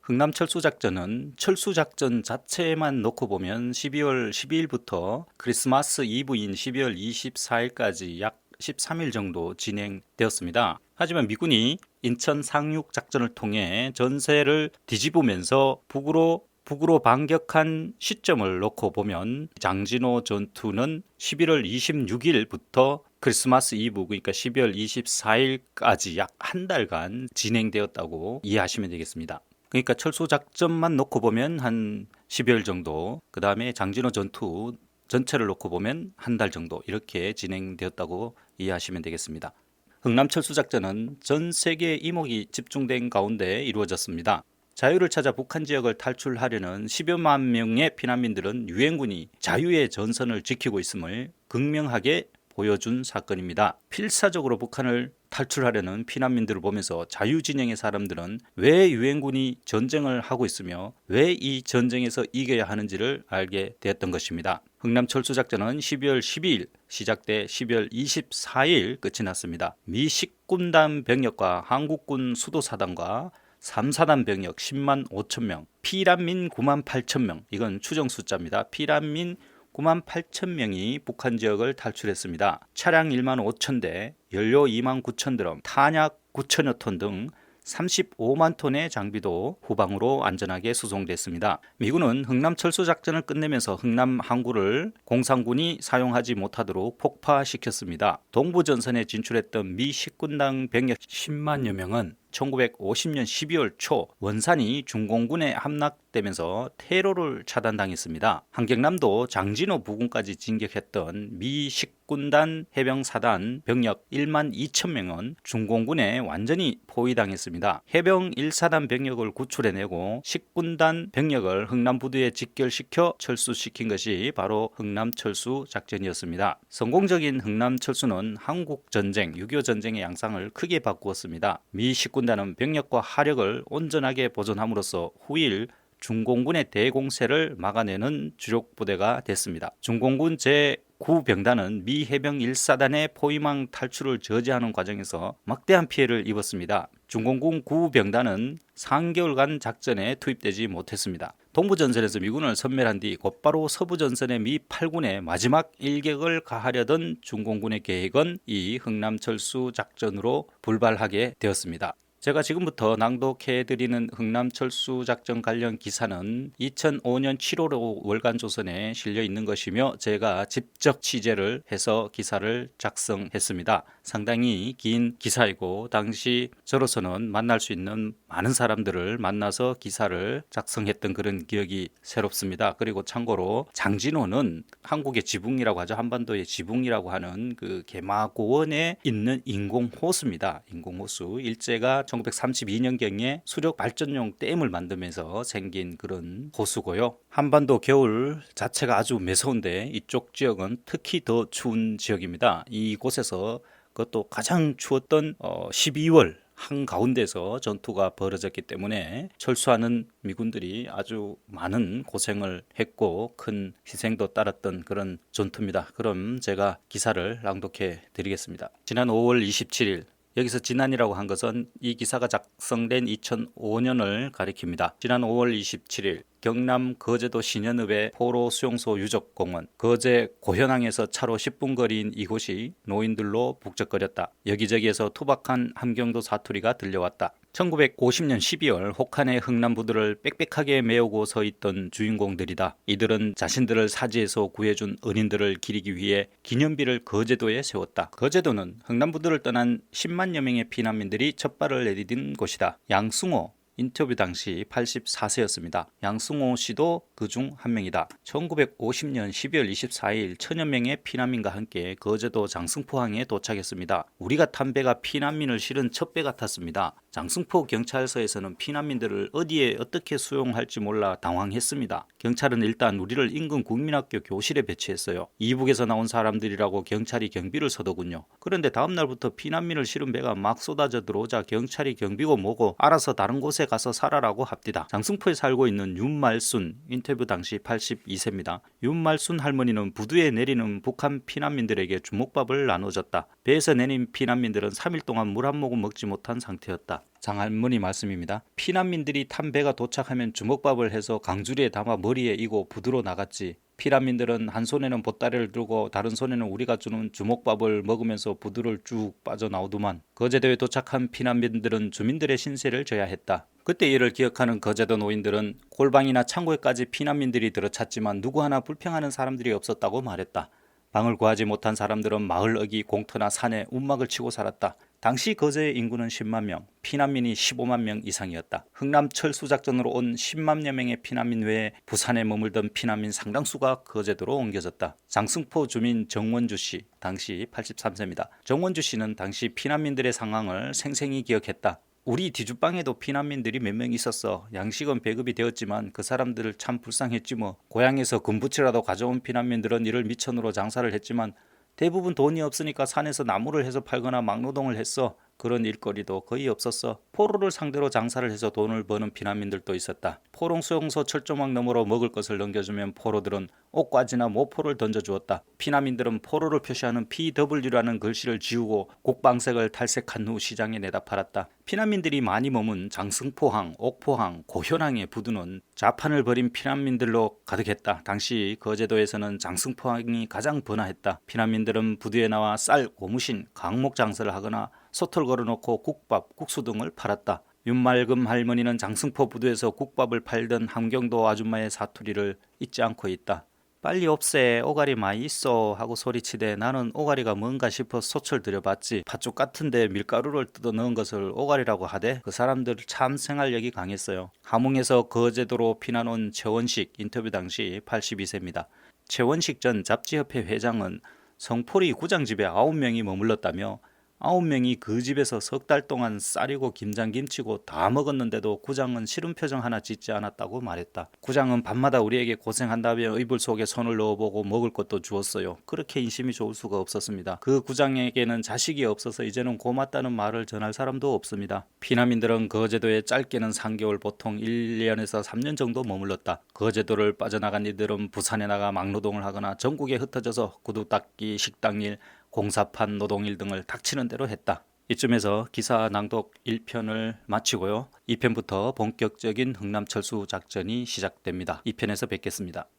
흥남철수작전은 철수작전 자체만 놓고 보면 12월 12일부터 크리스마스 이브인 12월 24일까지 약 13일 정도 진행되었습니다. 하지만 미군이 인천 상륙작전을 통해 전세를 뒤집으면서 북으로 반격한 시점을 놓고 보면 장진호 전투는 11월 26일부터 크리스마스 이브 그러니까 12월 24일까지 약 한 달간 진행되었다고 이해하시면 되겠습니다. 그러니까 철수작전만 놓고 보면 한 10여일 정도, 그 다음에 장진호 전투 전체를 놓고 보면 한 달 정도 이렇게 진행되었다고 이해하시면 되겠습니다. 흥남철수작전은 전 세계 이목이 집중된 가운데 이루어졌습니다. 자유를 찾아 북한 지역을 탈출하려는 10여만 명의 피난민들은 유엔군이 자유의 전선을 지키고 있음을 극명하게 보여준 사건입니다. 필사적으로 북한을 탈출하려는 피난민들을 보면서 자유진영의 사람들은 왜 유엔군이 전쟁을 하고 있으며 왜 이 전쟁에서 이겨야 하는지를 알게 되었던 것입니다. 흥남철수작전은 12월 12일 시작돼 12월 24일 끝이 났습니다. 미 식군단 병력과 한국군 수도사단과 3사단 병력 10만 5천 명, 피난민 9만 8천 명, 이건 추정 숫자입니다. 피난민 9만 8천 명이 북한 지역을 탈출했습니다. 차량 1만 5천 대, 연료 2만 9천 드럼, 탄약 9천여 톤 등 35만 톤의 장비도 후방으로 안전하게 수송됐습니다. 미군은 흥남철수작전을 끝내면서 흥남 항구를 공산군이 사용하지 못하도록 폭파시켰습니다. 동부전선에 진출했던 미 식군당 병력 10만여 명은 1950년 12월 초 원산이 중공군에 함락되면서 테러를 차단당했습니다. 한경남도 장진호 부근까지 진격했던 미 식군단 해병사단 병력 1만 2천 명은 중공군에 완전히 포위당했습니다. 해병 1사단 병력을 구출해내고 식군단 병력을 흥남부두에 직결시켜 철수시킨 것이 바로 흥남철수 작전이었습니다. 성공적인 흥남철수는 한국전쟁, 6.25 전쟁의 양상을 크게 바꾸었습니다. 미 식군단은 병력과 화력을 온전하게 보존함으로써 후일 중공군의 대공세를 막아내는 주력 부대가 됐습니다. 중공군 제9병단은 미 해병 1사단의 포위망 탈출을 저지하는 과정에서 막대한 피해를 입었습니다. 중공군 9병단은 3개월간 작전에 투입되지 못했습니다. 동부전선에서 미군을 섬멸한 뒤 곧바로 서부전선의 미 8군에 마지막 일격을 가하려던 중공군의 계획은 이 흥남철수 작전으로 불발하게 되었습니다. 제가 지금부터 낭독해드리는 흥남철수 작전 관련 기사는 2005년 7월 월간조선에 실려 있는 것이며 제가 직접 취재를 해서 기사를 작성했습니다. 상당히 긴 기사이고 당시 저로서는 만날 수 있는 많은 사람들을 만나서 기사를 작성했던 그런 기억이 새롭습니다. 그리고 참고로 장진호는 한국의 지붕이라고 하죠. 한반도의 지붕이라고 하는 그 개마고원에 있는 인공호수입니다. 인공호수 일제가 1932년경에 수력 발전용 댐을 만들면서 생긴 그런 호수고요. 한반도 겨울 자체가 아주 매서운데 이쪽 지역은 특히 더 추운 지역입니다. 이곳에서 그것도 가장 추웠던 12월 한가운데서 전투가 벌어졌기 때문에 철수하는 미군들이 아주 많은 고생을 했고 큰 희생도 따랐던 그런 전투입니다. 그럼 제가 기사를 낭독해 드리겠습니다. 지난 5월 27일 여기서 지난이라고 한 것은 이 기사가 작성된 2005년을 가리킵니다. 지난 5월 27일 경남 거제도 신현읍의 포로 수용소 유적공원 거제 고현항에서 차로 10분 거리인 이곳이 노인들로 북적거렸다. 여기저기에서 투박한 함경도 사투리가 들려왔다. 1950년 12월 혹한의 흥남부두를 빽빽하게 메우고 서 있던 주인공들이다. 이들은 자신들을 사지에서 구해준 은인들을 기리기 위해 기념비를 거제도에 세웠다. 거제도는 흥남부두를 떠난 10만여 명의 피난민들이 첫 발을 내디딘 곳이다. 양승호 인터뷰 당시 84세였습니다. 양승호 씨도 그중 한 명이다. 1950년 12월 24일 천여 명의 피난민과 함께 거제도 장승포항에 도착했습니다. 우리가 탄 배가 피난민을 실은 첫 배 같았습니다. 장승포 경찰서에서는 피난민들을 어디에 어떻게 수용할지 몰라 당황했습니다. 경찰은 일단 우리를 인근 국민학교 교실에 배치했어요. 이북에서 나온 사람들이라고 경찰이 경비를 서더군요. 그런데 다음 날부터 피난민을 실은 배가 막 쏟아져 들어오자 경찰이 경비고 뭐고 알아서 다른 곳에 가서 살아라고 합디다. 장승포에 살고 있는 윤말순, 인터뷰 당시 82세입니다. 윤말순 할머니는 부두에 내리는 북한 피난민들에게 주먹밥을 나눠줬다. 배에서 내린 피난민들은 3일 동안 물 한 모금 먹지 못한 상태였다. 장할머니 말씀입니다. 피난민들이 탄 배가 도착하면 주먹밥을 해서 강주리에 담아 머리에 이고 부두로 나갔지. 피난민들은 한 손에는 보따리를 들고 다른 손에는 우리가 주는 주먹밥을 먹으면서 부두를 쭉 빠져나오더만. 거제도에 도착한 피난민들은 주민들의 신세를 져야 했다. 그때 일을 기억하는 거제도 노인들은 골방이나 창고에까지 피난민들이 들어찼지만 누구 하나 불평하는 사람들이 없었다고 말했다. 방을 구하지 못한 사람들은 마을 어기 공터나 산에 움막을 치고 살았다. 당시 거제의 인구는 10만 명, 피난민이 15만 명 이상이었다. 흥남 철수작전으로 온 10만여 명의 피난민 외에 부산에 머물던 피난민 상당수가 거제도로 옮겨졌다. 장승포 주민 정원주 씨, 당시 83세입니다. 정원주 씨는 당시 피난민들의 상황을 생생히 기억했다. 우리 뒤주방에도 피난민들이 몇 명 있었어. 양식은 배급이 되었지만 그 사람들 참 불쌍했지 뭐. 고향에서 금부치라도 가져온 피난민들은 이를 미천으로 장사를 했지만 대부분 돈이 없으니까 산에서 나무를 해서 팔거나 막노동을 했어. 그런 일거리도 거의 없었어. 포로를 상대로 장사를 해서 돈을 버는 피난민들도 있었다. 포롱 수용소 철조망 너머로 먹을 것을 넘겨주면 포로들은 옷가지나 모포를 던져주었다. 피난민들은 포로를 표시하는 PW라는 글씨를 지우고 국방색을 탈색한 후 시장에 내다 팔았다. 피난민들이 많이 머문 장승포항, 옥포항, 고현항의 부두는 자판을 벌인 피난민들로 가득했다. 당시 거제도에서는 장승포항이 가장 번화했다. 피난민들은 부두에 나와 쌀, 고무신, 강목 장사를 하거나 솥을 걸어놓고 국밥, 국수 등을 팔았다. 윤말금 할머니는 장승포 부두에서 국밥을 팔던 함경도 아줌마의 사투리를 잊지 않고 있다. 빨리 없애, 오가리 많이 있어 하고 소리치되 나는 오가리가 뭔가 싶어 솥을 들여봤지. 팥죽 같은데 밀가루를 뜯어 넣은 것을 오가리라고 하대. 그 사람들 참 생활력이 강했어요. 함흥에서 거제도로 피난 온 최원식, 인터뷰 당시 82세입니다. 최원식 전 잡지협회 회장은 성포리 구장집에 9명이 머물렀다며 9명이 그 집에서 석 달 동안 쌀이고 김장김치고 다 먹었는데도 구장은 싫은 표정 하나 짓지 않았다고 말했다. 구장은 밤마다 우리에게 고생한다며 이불 속에 손을 넣어보고 먹을 것도 주었어요. 그렇게 인심이 좋을 수가 없었습니다. 그 구장에게는 자식이 없어서 이제는 고맙다는 말을 전할 사람도 없습니다. 피난민들은 거제도에 짧게는 3개월, 보통 1년에서 3년 정도 머물렀다. 거제도를 빠져나간 이들은 부산에 나가 막노동을 하거나 전국에 흩어져서 구두 닦기, 식당일, 공사판 노동일 등을 닥치는 대로 했다. 이쯤에서 기사 낭독 1편을 마치고요. 2편부터 본격적인 흥남철수 작전이 시작됩니다. 2편에서 뵙겠습니다.